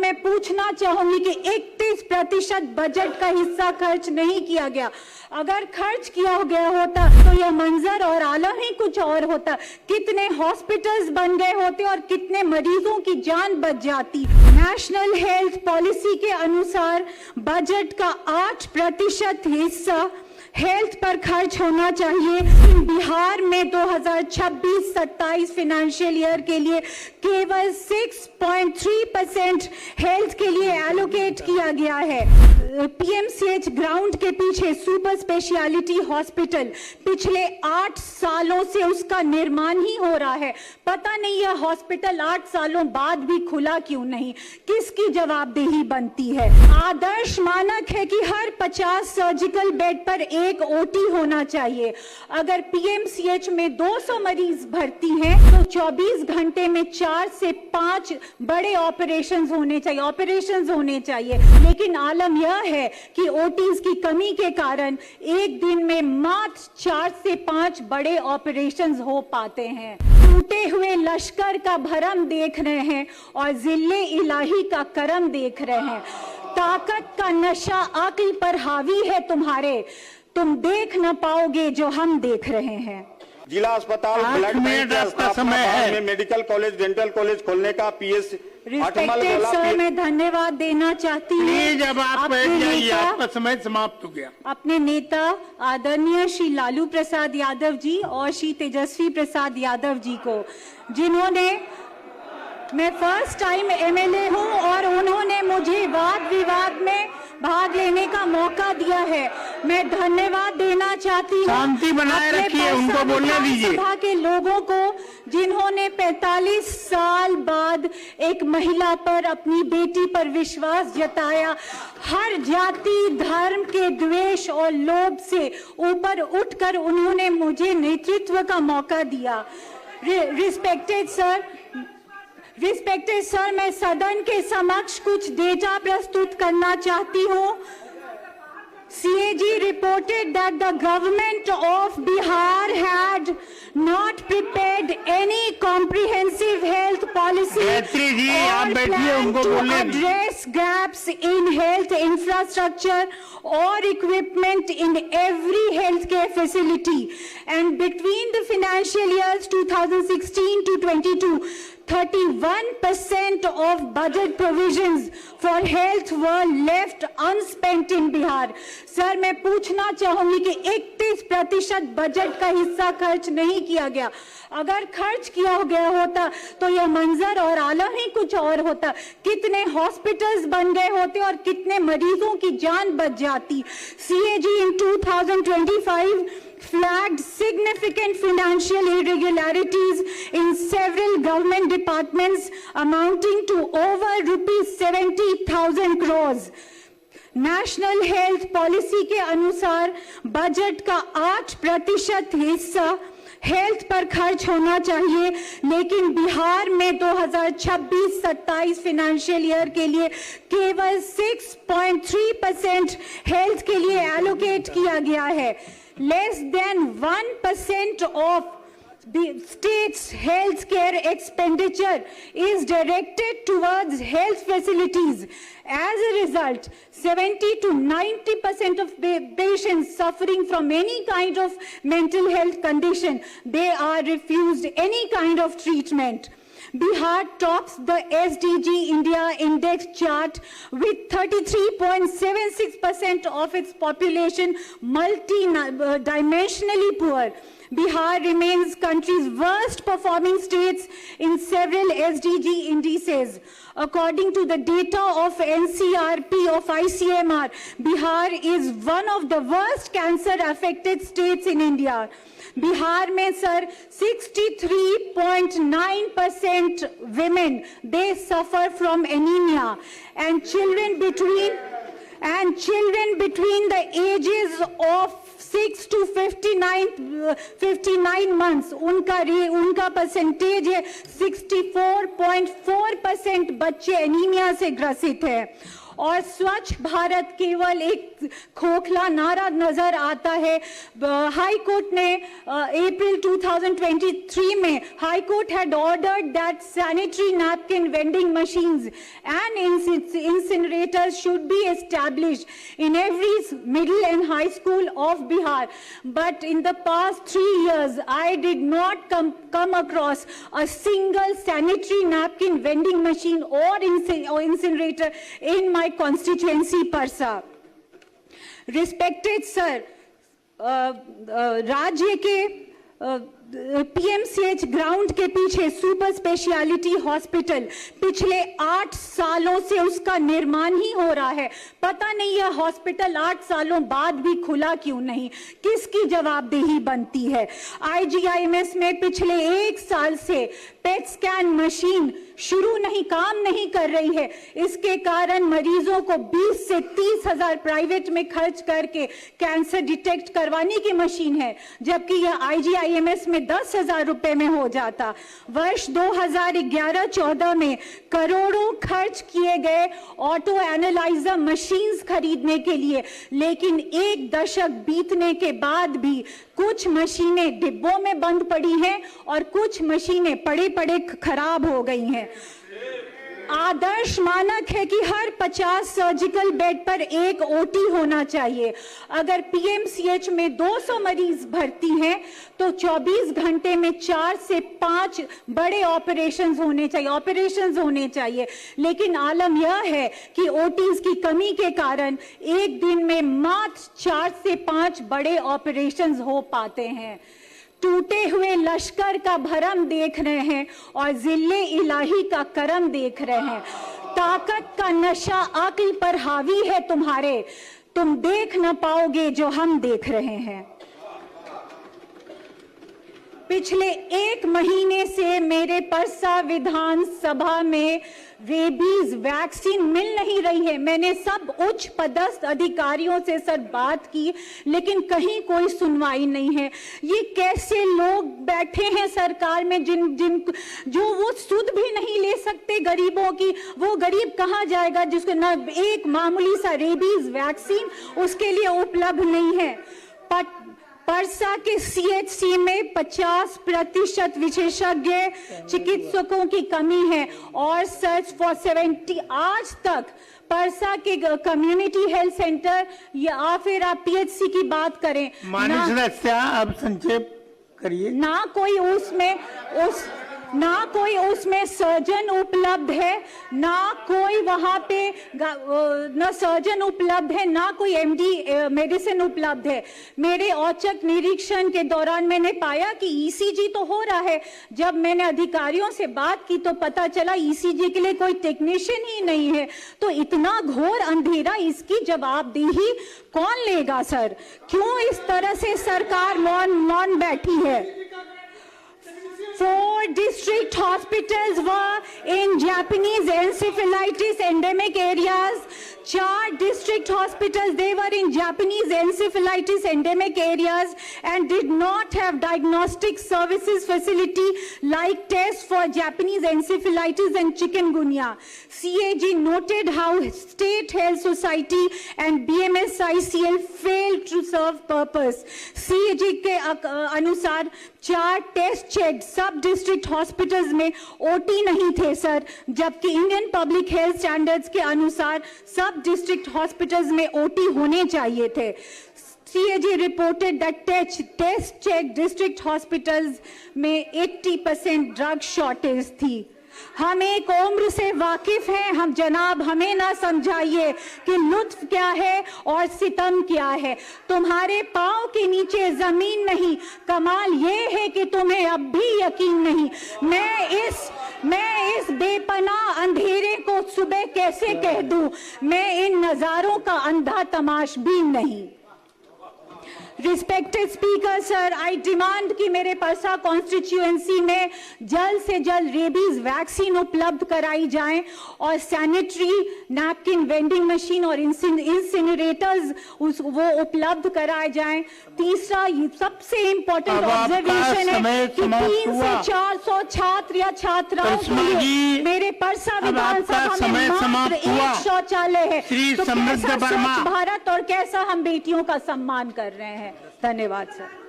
मैं पूछना चाहूंगी कि 31% बजट का हिस्सा खर्च नहीं किया गया। अगर खर्च किया गया होता तो यह मंजर और आलम ही कुछ और होता। कितने हॉस्पिटल्स बन गए होते और कितने मरीजों की जान बच जाती। नेशनल हेल्थ पॉलिसी के अनुसार बजट का 8% हिस्सा हेल्थ पर खर्च होना चाहिए। बिहार में 2026-27 फाइनेंशियल ईयर के लिए केवल 6.3% हेल्थ के लिए एलोकेट किया गया है। पीएमसीएच ग्राउंड के पीछे सुपर स्पेशलिटी हॉस्पिटल पिछले 8 सालों से उसका निर्माण ही हो रहा है। पता नहीं यह हॉस्पिटल 8 सालों बाद भी खुला क्यों नहीं, किसकी जवाबदेही बनती है। आदर्श मानक है कि हर 50 सर्जिकल बेड पर एक ओटी होना चाहिए। अगर पीएमसीएच में 200 मरीज भर्ती हैं तो 24 घंटे में 4 से 5 बड़े ऑपरेशंस होने चाहिए। लेकिन आलम यह है कि ओटीज की कमी के कारण एक दिन में मात्र 4 से 5 बड़े ऑपरेशंस हो पाते हैं। टूटे हुए लश्कर का भरम देख रहे हैं और जिल्ले इलाही का करम देख रहे हैं। ताकत का नशा अक्ल पर हावी है तुम्हारे, तुम देख न पाओगे जो हम देख रहे हैं। जिला अस्पताल ब्लड बैंक की स्थापना में मेडिकल कॉलेज डेंटल कॉलेज खोलने का पीएस रिस्पेक्टेड सर, मैं धन्यवाद देना चाहती हूँ। जब आप बैठ जाइए, आपका समय समाप्त हो गया। अपने नेता आदरणीय श्री लालू प्रसाद यादव जी और श्री तेजस्वी प्रसाद यादव जी को, जिन्होंने, मैं फर्स्ट टाइम एमएलए हूँ और उन्होंने मुझे वाद विवाद में भाग लेने का मौका दिया है, मैं धन्यवाद देना चाहती हूँ। शांति बनाए रखिए, उनको बोलने दीजिए। सभा के लोगों को जिन्होंने 45 साल बाद एक महिला पर, अपनी बेटी पर विश्वास जताया, हर जाति धर्म के द्वेष और लोभ से ऊपर उठकर उन्होंने मुझे नेतृत्व का मौका दिया। रिस्पेक्टेड सर, मैं सदन के समक्ष कुछ डेटा प्रस्तुत करना चाहती हूँ। CAG reported that the government of Bihar had not prepared any comprehensive health policy or plan to address gaps in health infrastructure or equipment in every healthcare facility. And between the financial years 2016 to 22, 31% of budget provisions for health were left unspent in Bihar. Sir, मैं पूछना चाहूंगी कि 31% budget का हिस्सा खर्च नहीं किया गया। अगर खर्च किया गया होता तो यह मंजर और आलम ही कुछ और होता। कितने हॉस्पिटल्स बन गए होते और कितने मरीजों की जान बच जाती। CAG in 2025 flagged significant financial irregularities in several government departments amounting to over rupees 70,000 crores. National health policy के अनुसार बजट का 8% हिस्सा हेल्थ पर खर्च होना चाहिए। लेकिन बिहार में 2026-27 फाइनेंशियल ईयर के लिए केवल 6.3% हेल्थ के लिए एलोकेट किया गया है। Less than 1% of the state's healthcare expenditure is directed towards health facilities. As a result, 70 to 90% of patients suffering from any kind of mental health condition, they are refused any kind of treatment. Bihar tops the SDG India Index chart with 33.76% of its population multi-dimensionally poor. Bihar remains country's worst performing states in several SDG indices. According to the data of NCRP of ICMR, Bihar is one of the worst cancer affected states in India. Bihar में sir 63.9% women, they suffer from anemia, and children between the ages of 6 to 59 months, उनका percentage है 64.4% बच्चे anaemia से ग्रसित है। और स्वच्छ भारत केवल एक खोखला नारा नजर आता है। हाई कोर्ट ने अप्रैल 2023 में high court had ordered that sanitary napkin vending machines and incinerators should be established in every middle and high school of Bihar. But in the past 3 years, I did not come across a single sanitary napkin vending machine or incinerator in my constituency, Parsa. Respected sir, राज्य के PMCH ground के पीछे super speciality hospital पिछले 8 सालों से उसका निर्माण ही हो रहा है। पता नहीं यह हॉस्पिटल 8 सालों बाद भी खुला क्यों नहीं, किसकी जवाबदेही बनती है। आईजीआईएमएस में पिछले 1 साल से पेट स्कैन मशीन काम नहीं कर रही है। इसके कारण मरीजों को 20 से 30 हजार प्राइवेट में खर्च करके कैंसर डिटेक्ट करवाने की मशीन है, जबकि यह आईजीआईएमएस में 10,000 रुपए में हो जाता। वर्ष 2011-14 में करोड़ों खर्च किए गए ऑटो एनालाइजर मशीन्स खरीदने के लिए, लेकिन 1 दशक बीतने के बाद भी कुछ मशीनें डिब्बों में बंद पड़ी हैं और कुछ मशीनें पड़े पड़े खराब हो गई हैं। आदर्श मानक है कि हर 50 सर्जिकल बेड पर 1 ओटी होना चाहिए। अगर पीएमसीएच में 200 मरीज भर्ती हैं तो 24 घंटे में 4 से 5 बड़े ऑपरेशंस होने चाहिए। लेकिन आलम यह है कि ओटीज की कमी के कारण एक दिन में मात्र 4 से 5 बड़े ऑपरेशंस हो पाते हैं। टूटे हुए लश्कर का भरम देख रहे हैं और जिल्ले इलाही का करम देख रहे हैं। ताकत का नशा अक्ल पर हावी है तुम्हारे, तुम देख न पाओगे जो हम देख रहे हैं। पिछले 1 महीने से मेरे परसा विधानसभा में रेबीज वैक्सीन मिल नहीं रही है। मैंने सब उच्च पदस्थ अधिकारियों से सर बात की, लेकिन कहीं कोई सुनवाई नहीं है। ये कैसे लोग बैठे हैं सरकार में जो वो सुध भी नहीं ले सकते गरीबों की। वो गरीब कहाँ जाएगा जिसको न एक मामूली सा रेबीज वैक्सीन उसके लिए उपलब्ध नहीं है। परसा के सीएचसी में 50% विशेषज्ञ चिकित्सकों की कमी है और सर्च फॉर 70 आज तक परसा के कम्युनिटी हेल्थ सेंटर या फिर आप पीएचसी की बात करें, माननीय सदस्य अब संक्षेप करिए। ना कोई उसमें सर्जन उपलब्ध है, ना कोई वहां पे ना सर्जन उपलब्ध है, ना कोई एमडी मेडिसिन उपलब्ध है। मेरे औचक निरीक्षण के दौरान मैंने पाया कि ईसीजी तो हो रहा है। जब मैंने अधिकारियों से बात की तो पता चला ईसीजी के लिए कोई टेक्नीशियन ही नहीं है। तो इतना घोर अंधेरा, इसकी जवाबदेही कौन लेगा सर? क्यों इस तरह से सरकार मौन बैठी है? 4 district hospitals were in Japanese encephalitis endemic areas. 4 district hospitals, they were in Japanese encephalitis endemic areas and did not have diagnostic services facility like tests for Japanese encephalitis and chikungunya. CAG noted how State Health Society and BMSICL failed to serve purpose. CAG के अनुसार 4 test check सब district hospitals में OT नहीं थे sir, जबकि Indian public health standards के अनुसार सब डिस्ट्रिक्ट हॉस्पिटल्स में ओटी होने चाहिए थे। CAG reported that test check district hospitals में 80% ड्रग शॉर्टेज थी। हम एक उम्र से वाकिफ हैं, हम जनाब हमें ना समझाइए कि लुत्फ क्या है और सितम क्या है। तुम्हारे पांव के नीचे जमीन नहीं, कमाल ये है कि तुम्हें अब भी यकीन नहीं। मैं इस बेपनाह अंधेरे को सुबह कैसे कह दूं? मैं इन नजारों का अंधा तमाशबीन नहीं। रिस्पेक्टेड स्पीकर सर, आई डिमांड कि मेरे परसा कॉन्स्टिट्यूएंसी में जल्द से जल्द रेबीज वैक्सीन उपलब्ध कराई जाए और सैनिटरी नैपकिन वेंडिंग मशीन और इंसिनरेटर्स वो उपलब्ध कराए जाएं। तीसरा सबसे इम्पोर्टेंट ऑब्जर्वेशन है कि 300 से 400 छात्र या छात्राओं के लिए मेरे परसा विधानसभा में मात्र 1 शौचालय है। तो कैसा स्वच्छ भारत और कैसा हम बेटियों का सम्मान कर रहे हैं। धन्यवाद सर।